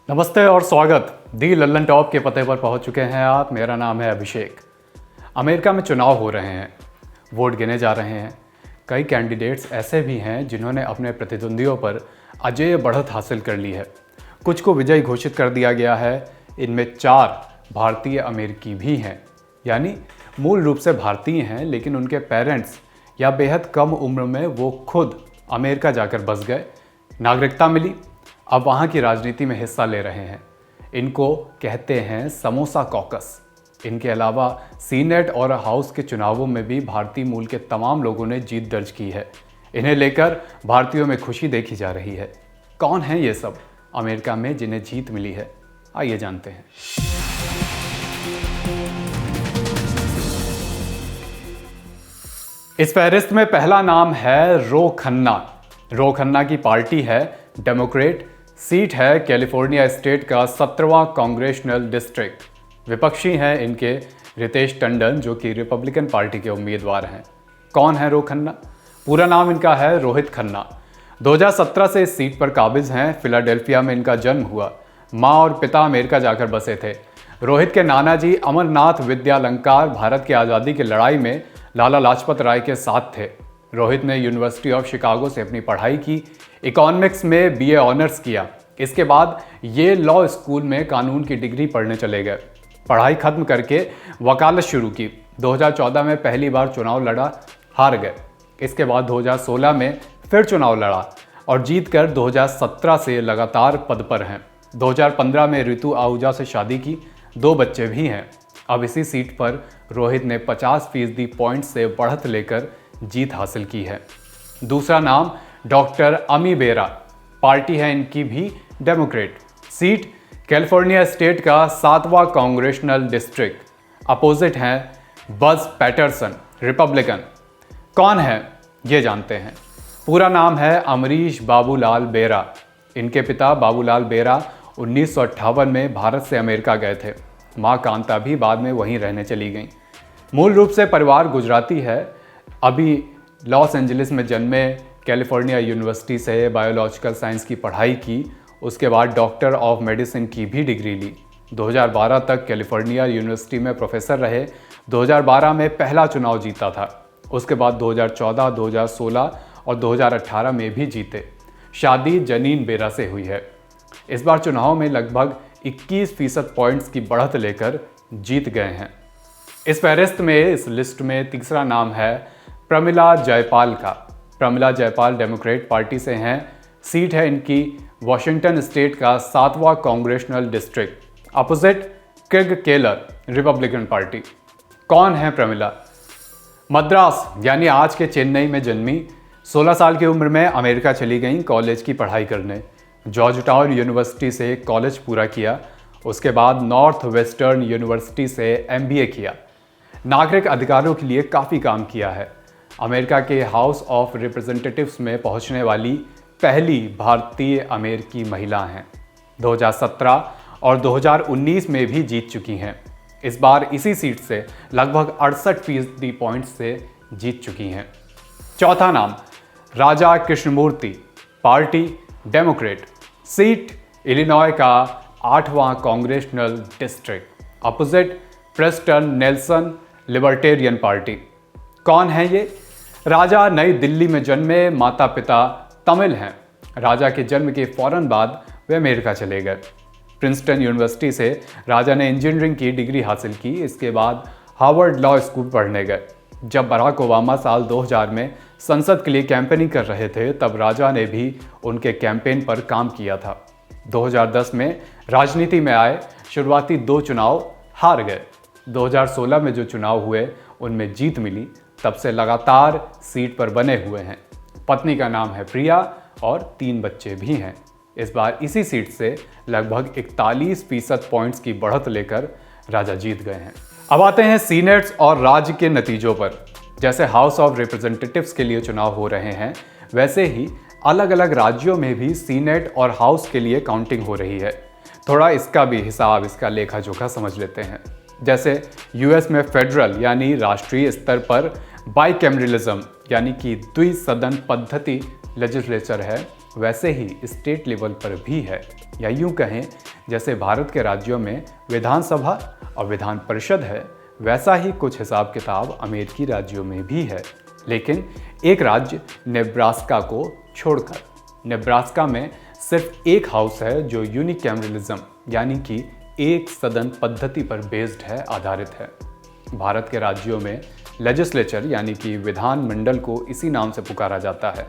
नमस्ते और स्वागत। दी लल्लन टॉप के पते पर पहुंच चुके हैं आप। मेरा नाम है अभिषेक। अमेरिका में चुनाव हो रहे हैं, वोट गिने जा रहे हैं। कई कैंडिडेट्स ऐसे भी हैं जिन्होंने अपने प्रतिद्वंदियों पर अजेय बढ़त हासिल कर ली है। कुछ को विजयी घोषित कर दिया गया है। इनमें 4 भारतीय अमेरिकी भी हैं, यानी मूल रूप से भारतीय हैं, लेकिन उनके पेरेंट्स या बेहद कम उम्र में वो खुद अमेरिका जाकर बस गए, नागरिकता मिली, अब वहाँ की राजनीति में हिस्सा ले रहे हैं। इनको कहते हैं समोसा कॉकस। इनके अलावा सीनेट और हाउस के चुनावों में भी भारतीय मूल के तमाम लोगों ने जीत दर्ज की है। इन्हें लेकर भारतीयों में खुशी देखी जा रही है। कौन हैं ये सब अमेरिका में जिन्हें जीत मिली है? आइए जानते हैं। इस फहरिस्त में पहला नाम है रो खन्ना। रो खन्ना की पार्टी है डेमोक्रेट। सीट है कैलिफोर्निया स्टेट का 17वां कांग्रेशनल डिस्ट्रिक्ट। विपक्षी हैं इनके रितेश टंडन, जो कि रिपब्लिकन पार्टी के उम्मीदवार हैं। कौन है रो खन्ना? पूरा नाम इनका है रोहित खन्ना। 2017 से इस सीट पर काबिज हैं। फिलाडेल्फिया में इनका जन्म हुआ। माँ और पिता अमेरिका जाकर बसे थे। रोहित के नाना जी अमरनाथ विद्यालंकार भारत की आज़ादी की लड़ाई में लाला लाजपत राय के साथ थे। रोहित ने यूनिवर्सिटी ऑफ शिकागो से अपनी पढ़ाई की। इकोनॉमिक्स में बीए ऑनर्स किया। इसके बाद ये लॉ स्कूल में कानून की डिग्री पढ़ने चले गए। पढ़ाई खत्म करके वकालत शुरू की। 2014 में पहली बार चुनाव लड़ा, हार गए। इसके बाद 2016 में फिर चुनाव लड़ा और जीतकर 2017 से लगातार पद पर हैं। 2015 में ऋतु आहूजा से शादी की, 2 बच्चे भी हैं। अब इसी सीट पर रोहित ने 50% पॉइंट से बढ़त लेकर जीत हासिल की है। दूसरा नाम डॉक्टर अमी बेरा। पार्टी है इनकी भी डेमोक्रेट। सीट कैलिफोर्निया स्टेट का 7वां कांग्रेशनल डिस्ट्रिक्ट। अपोजिट हैं बज पैटरसन, रिपब्लिकन। कौन है ये जानते हैं। पूरा नाम है अमरीश बाबूलाल बेरा। इनके पिता बाबूलाल बेरा 1958 में भारत से अमेरिका गए थे। माँ कांता भी बाद में वहीं रहने चली गईं। मूल रूप से परिवार गुजराती है। अभी लॉस एंजलिस में जन्मे, कैलिफोर्निया यूनिवर्सिटी से बायोलॉजिकल साइंस की पढ़ाई की। उसके बाद डॉक्टर ऑफ मेडिसिन की भी डिग्री ली। 2012 तक कैलिफोर्निया यूनिवर्सिटी में प्रोफेसर रहे। 2012 में पहला चुनाव जीता था। उसके बाद 2014, 2016 और 2018 में भी जीते। शादी जनीन बेरा से हुई है। इस बार चुनाव में लगभग 21% पॉइंट्स की बढ़त लेकर जीत गए हैं। इस फहरिस्त में, इस लिस्ट में तीसरा नाम है प्रमिला जयपाल का। प्रमिला जयपाल डेमोक्रेट पार्टी से हैं। सीट है इनकी वॉशिंगटन स्टेट का 7वां congressional district. Opposite Craig Keller, Republican party. कौन है प्रमिला? मद्रास यानी आज के चेन्नई में जन्मी। 16 साल की उम्र में अमेरिका चली गई कॉलेज की पढ़ाई करने। जॉर्ज टाउन यूनिवर्सिटी से कॉलेज पूरा किया। उसके बाद नॉर्थ वेस्टर्न यूनिवर्सिटी से MBA किया। नागरिक अधिकारों के लिए काफ़ी काम किया है। अमेरिका के हाउस ऑफ रिप्रेजेंटेटिव्स में पहुंचने वाली पहली भारतीय अमेरिकी महिला हैं। 2017 और 2019 में भी जीत चुकी हैं। इस बार इसी सीट से लगभग 68% पॉइंट से जीत चुकी हैं। चौथा नाम Raja Krishnamoorthi. Party Democrat. Seat Illinois का 8वां congressional district. Opposite Preston Nelson, Libertarian party. कौन है ये? राजा नई दिल्ली में जन्मे। माता पिता तमिल हैं। राजा के जन्म के फौरन बाद वे अमेरिका चले गए। प्रिंसटन यूनिवर्सिटी से राजा ने इंजीनियरिंग की डिग्री हासिल की। इसके बाद हार्वर्ड लॉ स्कूल पढ़ने गए। जब बराक ओबामा साल 2000 में संसद के लिए कैंपेनिंग कर रहे थे, तब राजा ने भी उनके कैंपेन पर काम किया था। 2010 में राजनीति में आए। शुरुआती 2 चुनाव हार गए। 2016 में जो चुनाव हुए उनमें जीत मिली। तब से लगातार सीट पर बने हुए हैं। पत्नी का नाम है प्रिया और 3 बच्चे भी हैं। इस बार इसी सीट से लगभग 41% पॉइंट्स की बढ़त लेकर राजा जीत गए हैं। अब आते हैं सीनेट्स और राज्य के नतीजों पर। जैसे हाउस ऑफ रिप्रेजेंटेटिव्स के लिए चुनाव हो रहे हैं, वैसे ही अलग अलग राज्यों में भी सीनेट और हाउस के लिए काउंटिंग हो रही है। थोड़ा इसका भी हिसाब, इसका लेखा जोखा समझ लेते हैं। जैसे यूएस में फेडरल यानी राष्ट्रीय स्तर पर बाइकैमरलिज्म यानी कि द्विसदन पद्धति लेजिस्लेचर है वैसे ही स्टेट लेवल पर भी है, या यूं कहें जैसे भारत के राज्यों में विधानसभा और विधान परिषद है, वैसा ही कुछ हिसाब किताब अमेरिकी राज्यों में भी है। लेकिन एक राज्य नेब्रास्का को छोड़कर, नेब्रास्का में सिर्फ एक हाउस है जो यूनिकैमरलिज्म यानी कि एक सदन पद्धति पर बेस्ड है, आधारित है। भारत के राज्यों में लेजिस्लेचर यानी कि विधान मंडल को इसी नाम से पुकारा जाता है,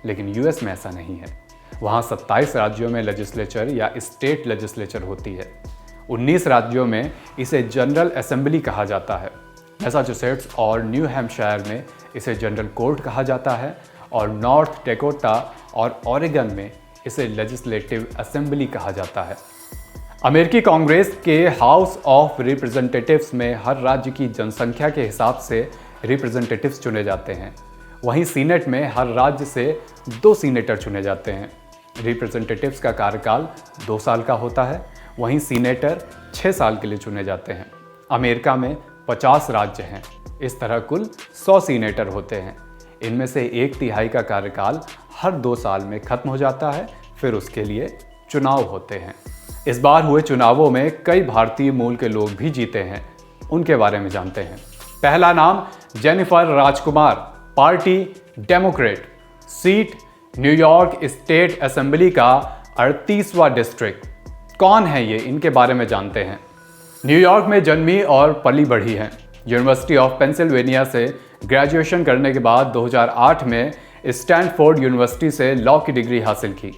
लेकिन यूएस में ऐसा नहीं है। वहाँ 27 राज्यों में लेजिस्लेचर या स्टेट लेजिस्लेचर होती है। 19 राज्यों में इसे जनरल असेंबली कहा जाता है। मैसाचुसेट्स और न्यू हैम्पशायर में इसे जनरल कोर्ट कहा जाता है और नॉर्थ डैकोटा और ओरेगन में इसे लेजिस्लेटिव असेंबली कहा जाता है। अमेरिकी कांग्रेस के हाउस ऑफ रिप्रेजेंटेटिव्स में हर राज्य की जनसंख्या के हिसाब से रिप्रेजेंटेटिव्स चुने जाते हैं। वहीं सीनेट में हर राज्य से 2 सीनेटर चुने जाते हैं। रिप्रेजेंटेटिव्स का कार्यकाल 2 साल का होता है, वहीं सीनेटर 6 साल के लिए चुने जाते हैं। अमेरिका में 50 राज्य हैं, इस तरह कुल 100 सीनेटर होते हैं। इनमें से 1/3 का कार्यकाल हर 2 साल में खत्म हो जाता है, फिर उसके लिए चुनाव होते हैं। इस बार हुए चुनावों में कई भारतीय मूल के लोग भी जीते हैं, उनके बारे में जानते हैं। पहला नाम Jennifer Rajkumar, party Democrat, seat New York state assembly का 38वां डिस्ट्रिक्ट। कौन है ये, इनके बारे में जानते हैं। न्यूयॉर्क में जन्मी और पली बढ़ी हैं। यूनिवर्सिटी ऑफ पेंसिल्वेनिया से ग्रेजुएशन करने के बाद 2008 में स्टैनफोर्ड यूनिवर्सिटी से लॉ की डिग्री हासिल की।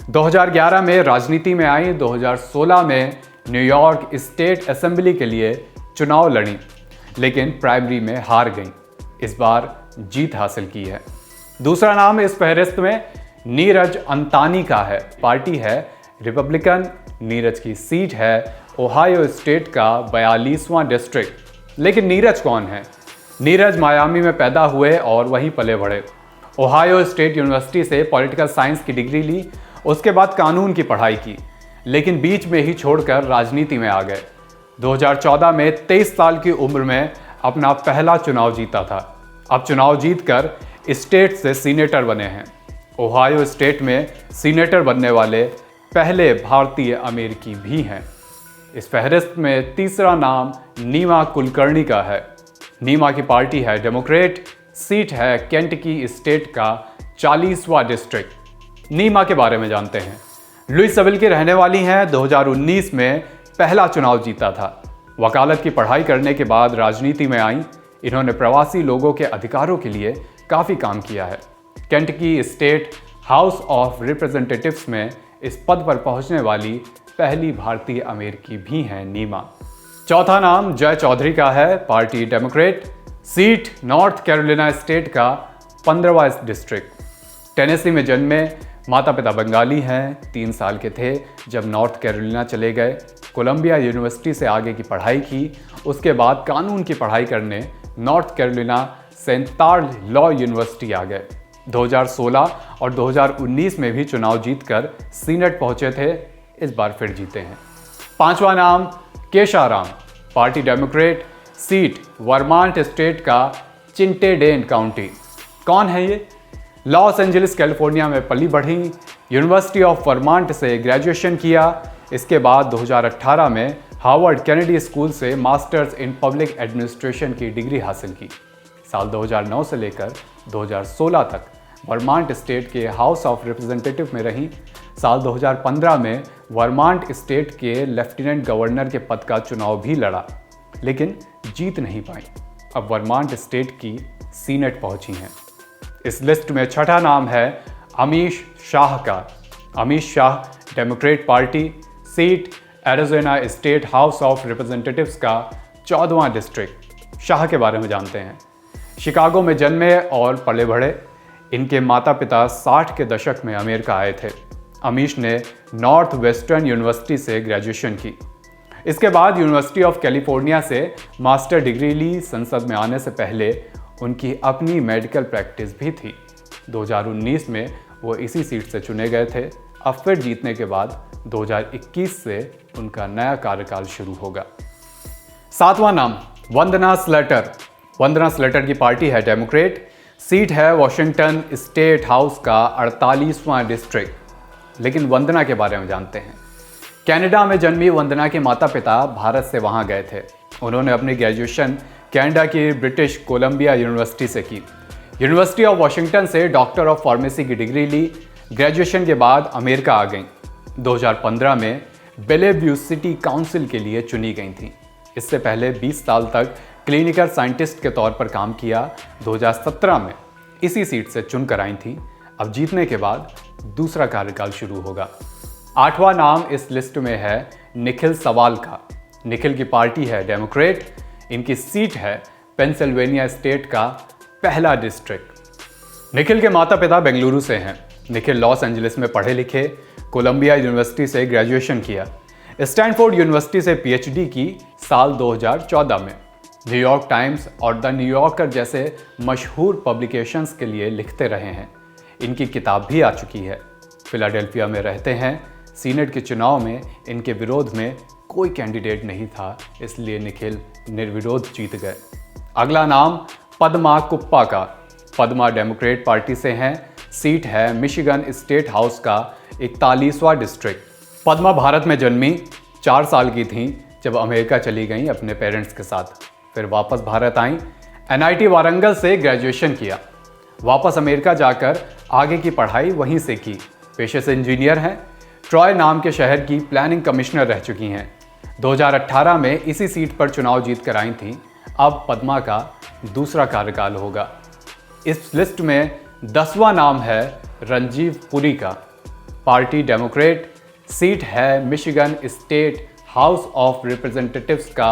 2011 में राजनीति में आई। 2016 में न्यूयॉर्क स्टेट असेंबली के लिए चुनाव लड़ी, लेकिन प्राइमरी में हार गई। इस बार जीत हासिल की है। दूसरा नाम इस फहरिस्त में नीरज अंतानी का है। पार्टी है रिपब्लिकन। नीरज की सीट है ओहायो स्टेट का 42वां डिस्ट्रिक्ट। लेकिन नीरज कौन है? नीरज मायामी में पैदा हुए और वहीं पले बढ़े। ओहायो स्टेट यूनिवर्सिटी से पॉलिटिकल साइंस की डिग्री ली, उसके बाद कानून की पढ़ाई की, लेकिन बीच में ही छोड़कर राजनीति में आ गए। 2014 में 23 साल की उम्र में अपना पहला चुनाव जीता था। अब चुनाव जीतकर स्टेट से सीनेटर बने हैं। ओहायो स्टेट में सीनेटर बनने वाले पहले भारतीय अमेरिकी भी हैं। इस फहरिस्त में तीसरा नाम नीमा कुलकर्णी का है। नीमा की पार्टी है डेमोक्रेट। सीट है केंटकी स्टेट का 40वां डिस्ट्रिक्ट। नीमा के बारे में जानते हैं। लुइसविल की रहने वाली हैं। 2019 में पहला चुनाव जीता था। वकालत की पढ़ाई करने के बाद राजनीति में आई। इन्होंने प्रवासी लोगों के अधिकारों के लिए काफ़ी काम किया है। Kentucky state house of representatives में इस पद पर पहुंचने वाली पहली भारतीय अमेरिकी भी हैं नीमा। चौथा नाम जय चौधरी का है। Party Democrat. Seat north Carolina state का 15वां डिस्ट्रिक्ट। टेनेसी में जन्मे। माता पिता बंगाली हैं। 3 साल के थे जब नॉर्थ कैरोलिना चले गए। कोलंबिया यूनिवर्सिटी से आगे की पढ़ाई की। उसके बाद कानून की पढ़ाई करने North Carolina Central law university आ गए। 2016 और 2019 में भी चुनाव जीतकर सीनेट पहुंचे थे। इस बार फिर जीते हैं। 5वां नाम Kesha Ram. Party Democrat. Seat Vermont state का चिंटेडेन काउंटी। कौन है ये? लॉस एंजलिस कैलिफोर्निया में पली बढ़ी। यूनिवर्सिटी ऑफ वर्मांट से ग्रेजुएशन किया। इसके बाद 2018 में हार्वर्ड कैनेडी स्कूल से मास्टर्स इन पब्लिक एडमिनिस्ट्रेशन की डिग्री हासिल की। साल 2009 से लेकर 2016 तक वर्मांट स्टेट के हाउस ऑफ रिप्रेजेंटेटिव में रही। साल 2015 में वर्मांट स्टेट के लेफ्टिनेंट गवर्नर के पद का चुनाव भी लड़ा, लेकिन जीत नहीं पाई। अब वर्मांट स्टेट की सीनेट पहुंची हैं। इस लिस्ट में छठा नाम है अमीश शाह का। Amish Shah Democrat party. Seat Arizona state house of representatives का 14वां डिस्ट्रिक्ट। शाह के बारे में जानते हैं। शिकागो में जन्मे और पले बढ़े। इनके माता पिता 60 के दशक में अमेरिका आए थे। अमीश ने नॉर्थ वेस्टर्न यूनिवर्सिटी से ग्रेजुएशन की। इसके बाद यूनिवर्सिटी ऑफ कैलिफोर्निया से मास्टर डिग्री ली। संसद में आने से पहले उनकी अपनी मेडिकल प्रैक्टिस भी थी। 2019 में वो इसी सीट से चुने गए थे। अब फिर जीतने के बाद 2021 से उनका नया कार्यकाल शुरू होगा। 7वां नाम वंदना स्लेटर। वंदना स्लेटर की पार्टी है डेमोक्रेट। सीट है वॉशिंगटन स्टेट हाउस का 48वां डिस्ट्रिक्ट। लेकिन वंदना के बारे में जानते हैं। कनाडा में जन्मी वंदना के माता पिता भारत से वहां गए थे। उन्होंने अपनी ग्रेजुएशन कनाडा की ब्रिटिश कोलंबिया यूनिवर्सिटी से की। यूनिवर्सिटी ऑफ वॉशिंगटन से डॉक्टर ऑफ फार्मेसी की डिग्री ली। ग्रेजुएशन के बाद अमेरिका आ गईं। 2015 में बेलेव्यू सिटी काउंसिल के लिए चुनी गई थीं। इससे पहले 20 साल तक क्लिनिकल साइंटिस्ट के तौर पर काम किया। 2017 में इसी सीट से चुनकर आई थी। अब जीतने के बाद दूसरा कार्यकाल शुरू होगा। 8वां नाम इस लिस्ट में है निखिल सवाल का। निखिल की पार्टी है डेमोक्रेट। इनकी सीट है पेंसिल्वेनिया स्टेट का पहला डिस्ट्रिक्ट। निखिल के माता पिता बेंगलुरु से हैं। निखिल लॉस एंजलिस में पढ़े लिखे। कोलंबिया यूनिवर्सिटी से ग्रेजुएशन किया। स्टैनफोर्ड यूनिवर्सिटी से पीएचडी की साल 2014 में। न्यूयॉर्क टाइम्स और द न्यूयॉर्कर जैसे मशहूर पब्लिकेशंस के लिए लिखते रहे हैं। इनकी किताब भी आ चुकी है। फिलाडेल्फिया में रहते हैं। सीनेट के चुनाव में इनके विरोध में कोई कैंडिडेट नहीं था, इसलिए निखिल निर्विरोध जीत गए। अगला नाम पद्मा कुप्पा का। पद्मा डेमोक्रेट पार्टी से हैं। सीट है मिशिगन स्टेट हाउस का 41वां डिस्ट्रिक्ट। पद्मा भारत में जन्मी। 4 साल की थीं जब अमेरिका चली गईं अपने पेरेंट्स के साथ। फिर वापस भारत आईं। एनआईटी वारंगल से ग्रेजुएशन किया। वापस अमेरिका जाकर आगे की पढ़ाई वहीं से की। पेशे से इंजीनियर हैं। ट्रॉय नाम के शहर की प्लानिंग कमिश्नर रह चुकी हैं। 2018 में इसी सीट पर चुनाव जीत कर आई थीं। अब पद्मा का दूसरा कार्यकाल होगा। इस लिस्ट में 10वां नाम है रंजीव पुरी का। Party Democrat. सीट है Michigan state house of representatives का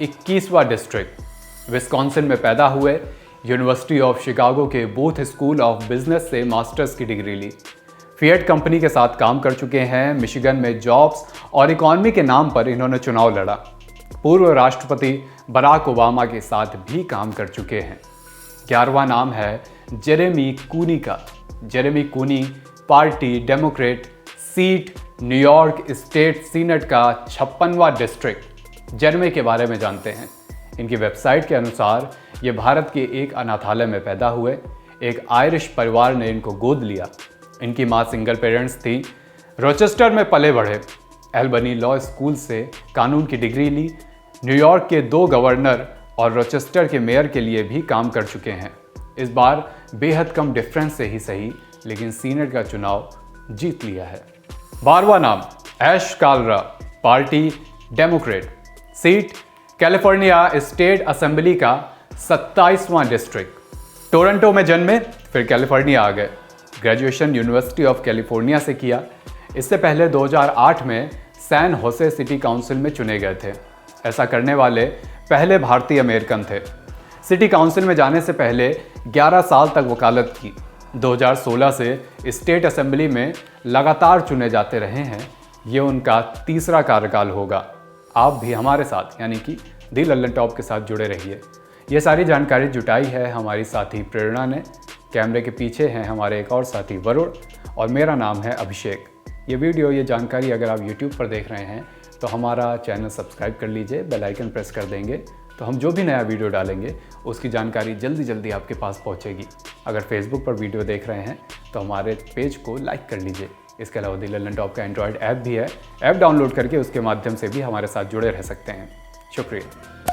21वां डिस्ट्रिक्ट। विस्कॉन्सिन में पैदा हुए। यूनिवर्सिटी ऑफ शिकागो के बूथ स्कूल ऑफ बिजनेस से मास्टर्स की डिग्री ली। फिएट कंपनी के साथ काम कर चुके हैं। मिशिगन में जॉब्स और इकॉनमी के नाम पर इन्होंने चुनाव लड़ा। पूर्व राष्ट्रपति बराक ओबामा के साथ भी काम कर चुके हैं। 11वां नाम है जेरेमी कूनी का। Jeremy Cooney party Democrat. Seat New York state senate का 56वां डिस्ट्रिक्ट। जेरेमी के बारे में जानते हैं। इनकी वेबसाइट के अनुसार ये भारत के एक अनाथालय में पैदा हुए। एक आयरिश परिवार ने इनको गोद लिया। इनकी माँ सिंगल पेरेंट्स थी। रोचेस्टर में पले बढ़े। एल्बनी लॉ स्कूल से कानून की डिग्री ली। न्यूयॉर्क के 2 गवर्नर और रोचेस्टर के मेयर के लिए भी काम कर चुके हैं। इस बार बेहद कम डिफरेंस से ही सही, लेकिन सीनेट का चुनाव जीत लिया है। 12वां नाम Ash Kalra. Party Democrat. Seat California state assembly का 27वां डिस्ट्रिक्ट। टोरंटो में जन्मे, फिर कैलिफोर्निया आ गए। ग्रेजुएशन यूनिवर्सिटी ऑफ कैलिफोर्निया से किया। इससे पहले 2008 में सैन होसे सिटी काउंसिल में चुने गए थे। ऐसा करने वाले पहले भारतीय अमेरिकन थे। सिटी काउंसिल में जाने से पहले 11 साल तक वकालत की। 2016 से स्टेट असेंबली में लगातार चुने जाते रहे हैं। ये उनका तीसरा कार्यकाल होगा। आप भी हमारे साथ यानी कि दी लल्लन टॉप के साथ जुड़े रहिए। ये सारी जानकारी जुटाई है हमारी साथी प्रेरणा ने। कैमरे के पीछे हैं हमारे एक और साथी वरुण और मेरा नाम है अभिषेक। ये वीडियो, ये जानकारी अगर आप YouTube पर देख रहे हैं तो हमारा चैनल सब्सक्राइब कर लीजिए, बेल आइकन प्रेस कर देंगे तो हम जो भी नया वीडियो डालेंगे उसकी जानकारी जल्दी जल्दी आपके पास पहुंचेगी। अगर फेसबुक पर वीडियो देख रहे हैं तो हमारे पेज को लाइक कर लीजिए। इसके अलावा दी लल्लन टॉप का एंड्रॉयड ऐप भी है। ऐप डाउनलोड करके उसके माध्यम से भी हमारे साथ जुड़े रह सकते हैं। शुक्रिया।